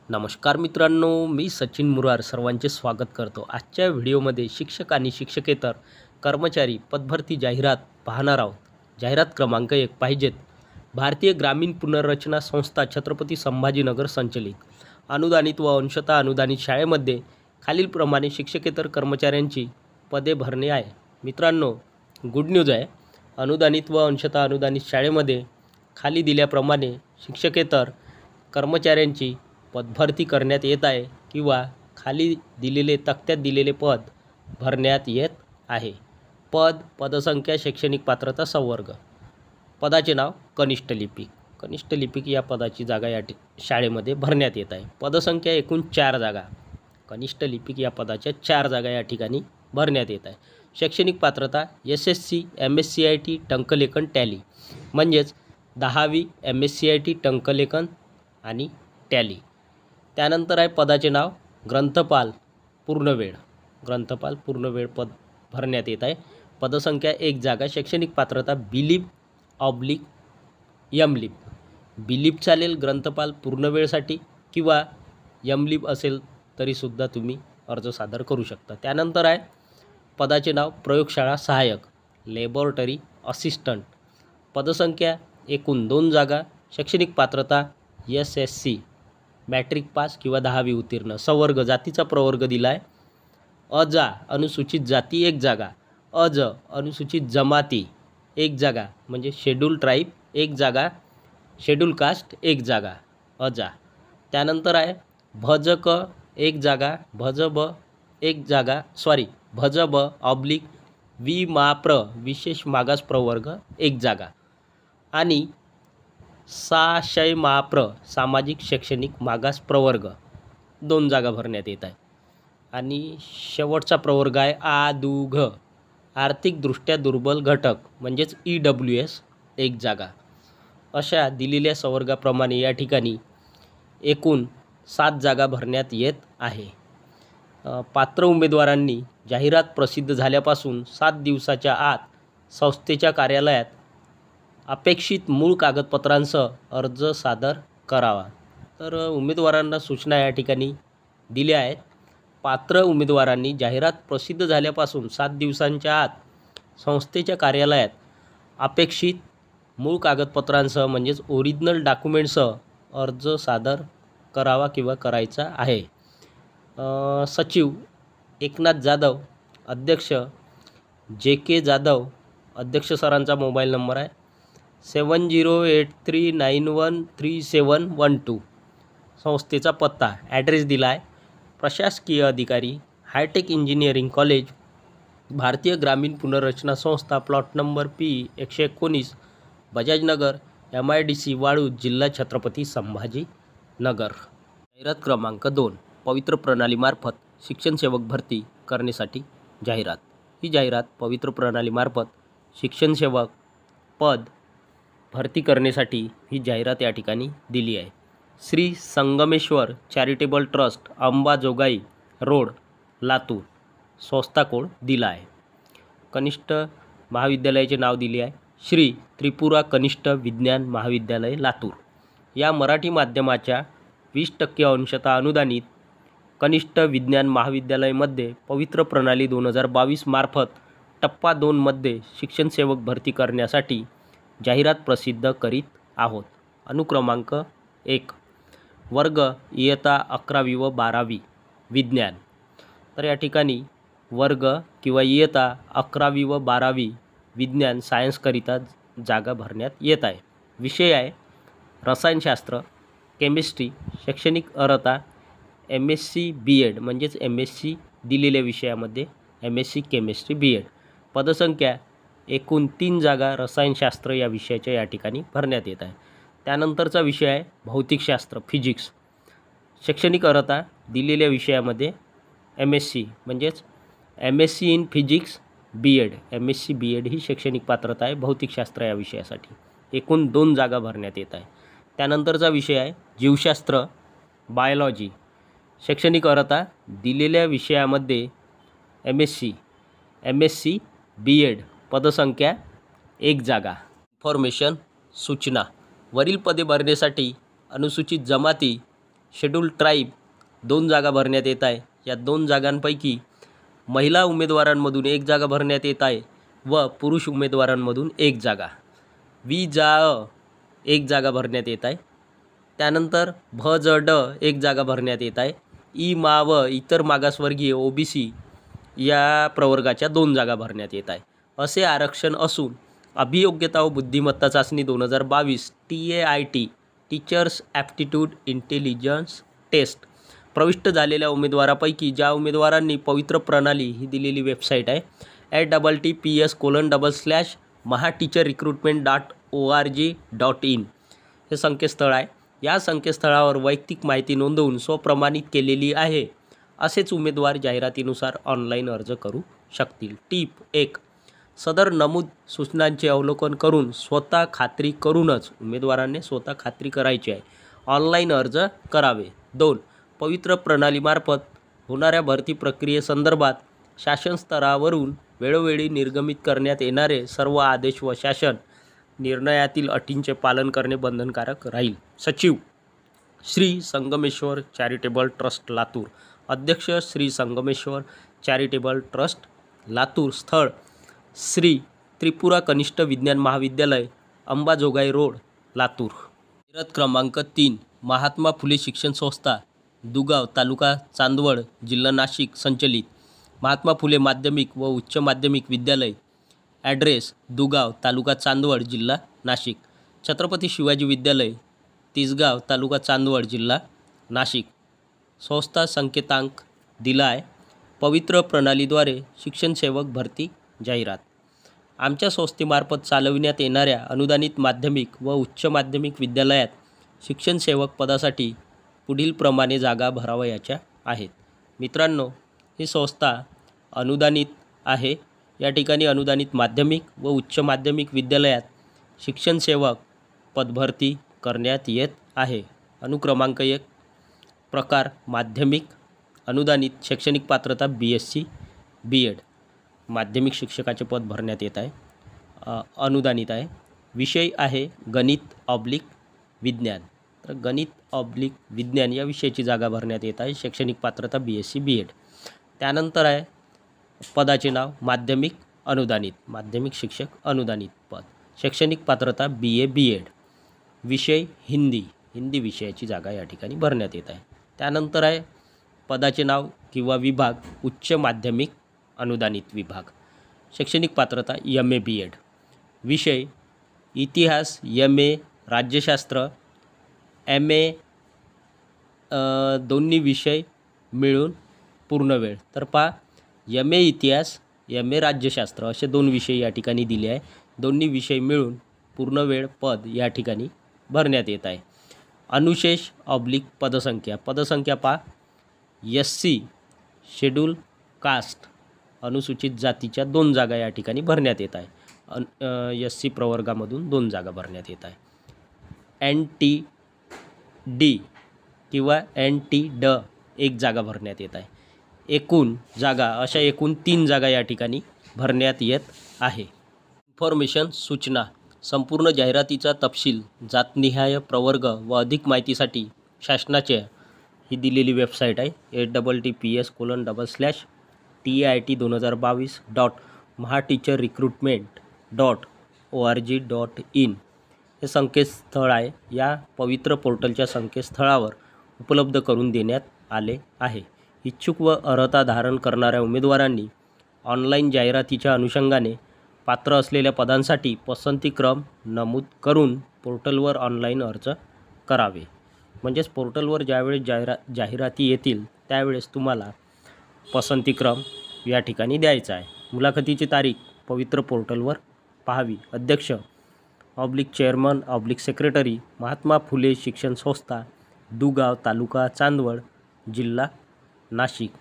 नमस्कार मित्रांनो, मी सचिन मुरार सर्वांचे स्वागत करतो। आजच्या व्हिडिओमध्ये शिक्षक आणि शिक्षकेतर कर्मचारी पदभरती जाहिरात पाहणार आहोत। जाहिरात क्रमांक 1 पाहिजेत। भारतीय ग्रामीण पुनर्रचना संस्था छत्रपती संभाजीनगर संचलित अनुदानित व अंशतः अनुदानित शाळेमध्ये खालीलप्रमाणे शिक्षकेतर कर्मचाऱ्यांची पदे भरणे आहे। मित्रांनो, गुड न्यूज आहे। अनुदानित व अंशतः अनुदानित शाळेमध्ये खाली दिल्याप्रमाणे शिक्षकेतर कर्मचाऱ्यांची पदभरती करण्यात येत आहे किंवा खाली दिलेले तक्त्यात दिलेले पद भरण्यात येत आहे। पदसंख्या, शैक्षणिक पात्रता, संवर्ग। पदाचे नाव कनिष्ठ लिपिक। कनिष्ठ लिपिक या पदाची जागा या शाळेमध्ये भरण्यात येत आहे। पदसंख्या एकूण 4 जागा। कनिष्ठ लिपिक या पदाच्या 4 जागा या ठिकाणी भरण्यात येत आहे। शैक्षणिक पात्रता SSC, MSCIT, टंकलेखन, टॅली, म्हणजेच 10वी MSCIT, टंकलेखन आणि टॅली। त्यानंतर आहे पदाचे नाव ग्रंथपाल पूर्णवेळ। ग्रंथपाल पूर्णवेळ पद भरण्यात येत आहे। पदसंख्या 1 जागा। शैक्षणिक पात्रता BLib/MLib। BLib चालेल ग्रंथपाल पूर्णवेळसाठी किंवा MLib असेल तरीसुद्धा तुम्ही अर्ज सादर करू शकता। त्यानंतर आहे पदाचे नाव प्रयोगशाळा सहाय्यक, लॅबोरेटरी असिस्टंट। पदसंख्या एकूण 2 जागा। शैक्षणिक पात्रता SSC, मॅट्रिक पास किंवा 10वी उत्तीर्ण। संवर्ग, जातीचा प्रवर्ग दिला आहे। अजा अनुसूचित जाती 1 जागा। अज अनुसूचित जमाती 1 जागा, म्हणजे शेड्यूल ट्राईब 1 जागा, शेड्यूल कास्ट 1 जागा, अजा। त्यानंतर आहे भजक 1 जागा, भजब 1 जागा, भजब/विमाप्र विशेष मागास प्रवर्ग 1 जागा आणि साशयमाप्र सामाजिक शैक्षणिक मागास प्रवर्ग 2 जागा भरण्यात येत आहे। आणि शेवटचा प्रवर्ग आहे आदुघ आर्थिकदृष्ट्या दुर्बल घटक, म्हणजेच EWS 1 जागा। अशा दिलेल्या संवर्गाप्रमाणे या ठिकाणी एकूण 7 जागा भरण्यात येत आहे। पात्र उमेदवारांनी जाहिरात प्रसिद्ध झाल्यापासून 7 दिवसाच्या आत संस्थेच्या कार्यालयात अपेक्षित मूळ कागदपत्रांसह अर्ज सादर करावा। तर उमेदवारांना सूचना या ठिकाणी दिल्या आहेत। पात्र उमेदवारांनी जाहिरात प्रसिद्ध झाल्यापासून 7 दिवसांच्या आत संस्थेच्या कार्यालयात अपेक्षित मूळ कागदपत्रांसह, म्हणजेच ओरिजिनल डॉक्युमेंटसह अर्ज सादर करावा किंवा करायचा आहे। सचिव एकनाथ जाधव, अध्यक्ष JK जाधव, अध्यक्ष सरांचा मोबाईल नंबर आहे 7083913712। संस्थेचा पत्ता, ॲड्रेस दिला आहे। प्रशासकीय अधिकारी, हायटेक इंजिनिअरिंग कॉलेज, भारतीय ग्रामीण पुनर्रचना संस्था, plot number P119, Bajaj Nagar, MIDC Waluj, जिल्हा छत्रपती संभाजीनगर। जाहिरात क्रमांक 2 पवित्र प्रणालीमार्फत शिक्षण सेवक भरती करण्यासाठी जाहिरात। ही जाहिरात पवित्र प्रणालीमार्फत शिक्षण सेवक पद भरती करण्यासाठी ही जाहिरात या ठिकाणी दिली आहे। Shri Sangameshwar charitable trust, Ambajogai road, Latur. संस्था कोड दिला आहे। कनिष्ठ महाविद्यालयाचे नाव दिले आहे श्री त्रिपुरा कनिष्ठ विज्ञान महाविद्यालय, लातूर। या मराठी माध्यमाच्या 20% अंशतः अनुदानित कनिष्ठ विज्ञान महाविद्यालयामध्ये पवित्र प्रणाली 2022 मार्फत टप्पा 2 मध्ये शिक्षण सेवक भरती करण्यासाठी जाहिरात प्रसिद्ध करीत आहोत। अनुक्रमांक 1 वर्ग इयत्ता 11वी व 12वी विज्ञान। तर या ठिकाणी वर्ग किंवा इयत्ता 11वी व 12वी विज्ञान सायन्सकरिता जागा भरण्यात येत आहे। विषय आहे रसायनशास्त्र, केमिस्ट्री। शैक्षणिक अर्हता MSc B.Ed, म्हणजेच MSc दिलेल्या विषयामध्ये MSc केमिस्ट्री B.Ed। पदसंख्या एकूण 3 जागा रसायनशास्त्र या विषयाच्या या ठिकाणी भरण्यात येत आहे। त्यानंतरचा विषय आहे भौतिकशास्त्र, फिजिक्स। शैक्षणिक अर्हता दिलेल्या विषयामध्ये MSc, म्हणजेच MSc in physics B.Ed, MSc B.Ed ही शैक्षणिक पात्रता आहे भौतिकशास्त्र या विषयासाठी। एकूण 2 जागा भरण्यात येत आहे। त्यानंतरचा विषय आहे जीवशास्त्र, बायोलॉजी। शैक्षणिक अर्हता दिलेल्या विषयामध्ये MSc B.Ed, पदसंख्या 1 जागा। इन्फॉर्मेशन, सूचना। वरील पदे भरण्यासाठी अनुसूचित जमाती शेड्यूल ट्राईब 2 जागा भरण्यात येत आहे. या 2 जागांपैकी महिला उमेदवारांमधून 1 जागा भरण्यात येत आहे व पुरुष उमेदवारांमधून 1 जागा. विजाअ 1 जागा भरण्यात येत आहे. त्यानंतर भजड 1 जागा भरण्यात येत आहे. ई मा व इतर मागासवर्गीय OBC या प्रवर्गाच्या 2 जागा भरण्यात येत आहे. असे आरक्षण असून अभियोग्यता व बुद्धिमत्ता चाचणी 2022 TAIT teachers aptitude intelligence test प्रविष्ट झालेल्या उमेदवारापैकी ज्या उमेदवारांनी पवित्र प्रणाली ही दिलेली वेबसाईट आहे https://mahateacherrecruitment.org.in हे संकेतस्थळ आहे. या संकेतस्थळावर वैयक्तिक माहिती नोंदवून स्वप्रमाणित केलेली आहे असेच उमेदवार जाहिरातीनुसार ऑनलाईन अर्ज करू शकतील. टीप 1. सदर नमूद सूचनांचे अवलोकन करून स्वतः खात्री करूनच उमेदवारांनी स्वतः खात्री करायची आहे ऑनलाईन अर्ज करावे. 2. पवित्र प्रणालीमार्फत होणाऱ्या भरती प्रक्रियेसंदर्भात शासन स्तरावरून वेळोवेळी निर्गमित करण्यात येणारे सर्व आदेश व शासन निर्णयातील अटींचे पालन करणे बंधनकारक राहील. सचिव श्री संगमेश्वर चॅरिटेबल ट्रस्ट लातूर. अध्यक्ष श्री संगमेश्वर चॅरिटेबल ट्रस्ट लातूर. स्थळ श्री त्रिपुरा कनिष्ठ विज्ञान महाविद्यालय, अंबाजोगाई रोड, लातूर. इरत क्रमांक 3 महात्मा फुले शिक्षण संस्था, दुगाव, तालुका चांदवड, जिल्हा नाशिक संचलित महात्मा फुले माध्यमिक व उच्च माध्यमिक विद्यालय. ॲड्रेस दुगाव, तालुका चांदवड, जिल्हा नाशिक. छत्रपती शिवाजी विद्यालय, तिसगाव, तालुका चांदवड, जिल्हा नाशिक. संस्था संकेतांक दिला आहे. पवित्र प्रणालीद्वारे शिक्षण सेवक भरती जाहिरात. आमच्या संस्थेमार्फत चालविण्यात येणाऱ्या अनुदानित माध्यमिक व उच्च माध्यमिक विद्यालयात शिक्षण सेवक पदासाठी पुढील प्रमाणे जागा भरावयाच्या आहेत. मित्रांनो, ही संस्था अनुदानित आहे. या ठिकाणी अनुदानित माध्यमिक व उच्च माध्यमिक विद्यालयात शिक्षण सेवक पदभरती करण्यात येत आहे. अनुक्रमांक 1. प्रकार माध्यमिक. अनुदानित. शैक्षणिक पात्रता BSc B.Ed. माध्यमिक शिक्षकाचे पद भरण्यात येत आहे. अनुदानित आहे. विषय आहे गणित/विज्ञान. तर गणित/विज्ञान या विषयाची जागा भरण्यात येत आहे. शैक्षणिक पात्रता BSc B.Ed. त्यानंतर आहे पदाचे नाव माध्यमिक अनुदानित. माध्यमिक शिक्षक अनुदानित पद. शैक्षणिक पात्रता BA B.Ed. विषय हिंदी. हिंदी विषयाची जागा या ठिकाणी भरण्यात येत आहे. त्यानंतर आहे पदाचे नाव किंवा विभाग उच्च माध्यमिक अनुदानित विभाग. शैक्षणिक पात्रता MA B.Ed. विषय इतिहास MA, राज्यशास्त्र MA, दोन्ही विषय मिळून पूर्ण वेळ. तर पहा, MA इतिहास MA राज्यशास्त्र असे 2 विषय या ठिकाणी दिले आहे. दोन्ही विषय मिळून पूर्ण वेळ पद या ठिकाणी भरण्यात येत आहे. अनुशेष/पदसंख्या. पदसंख्या पहा, SC शेड्यूल कास्ट अनुसूचित जातीच्या 2 जागा या ठिकाणी भरण्यात येत आहे. SC प्रवर्गामधून 2 जागा भरण्यात येत आहे. NT-D किंवा NT-D 1 जागा भरण्यात येत आहे. एकूण जागा अशा एकूण 3 जागा या ठिकाणी भरण्यात येत आहे. इन्फॉर्मेशन सूचना. संपूर्ण जाहिरातीचा तपशील, जातनिहाय प्रवर्ग व अधिक माहितीसाठी शासनाच्या ही दिलेली वेबसाईट आहे https://TIT2022.mahateacherrecruitment.org.in हे संकेतस्थळ आहे. या पवित्र पोर्टलच्या संकेतस्थळावर उपलब्ध करून देण्यात आले आहे. इच्छुक व अर्हता धारण करणाऱ्या उमेदवारांनी ऑनलाईन जाहिरातीच्या अनुषंगाने पात्र असलेल्या पदांसाठी पसंतीक्रम नमूद करून पोर्टलवर ऑनलाईन अर्ज करावे. म्हणजेच पोर्टलवर ज्यावेळेस जाहिराती येतील त्यावेळेस तुम्हाला पसंतीक्रम या ठिकाणी द्यायचा आहे. मुलाखतीची तारीख पवित्र पोर्टलवर पाहावी. अध्यक्ष/चेअरमन/सेक्रेटरी महात्मा फुले शिक्षण संस्था, दुगाव, तालुका चांदवड, जिल्हा नाशिक.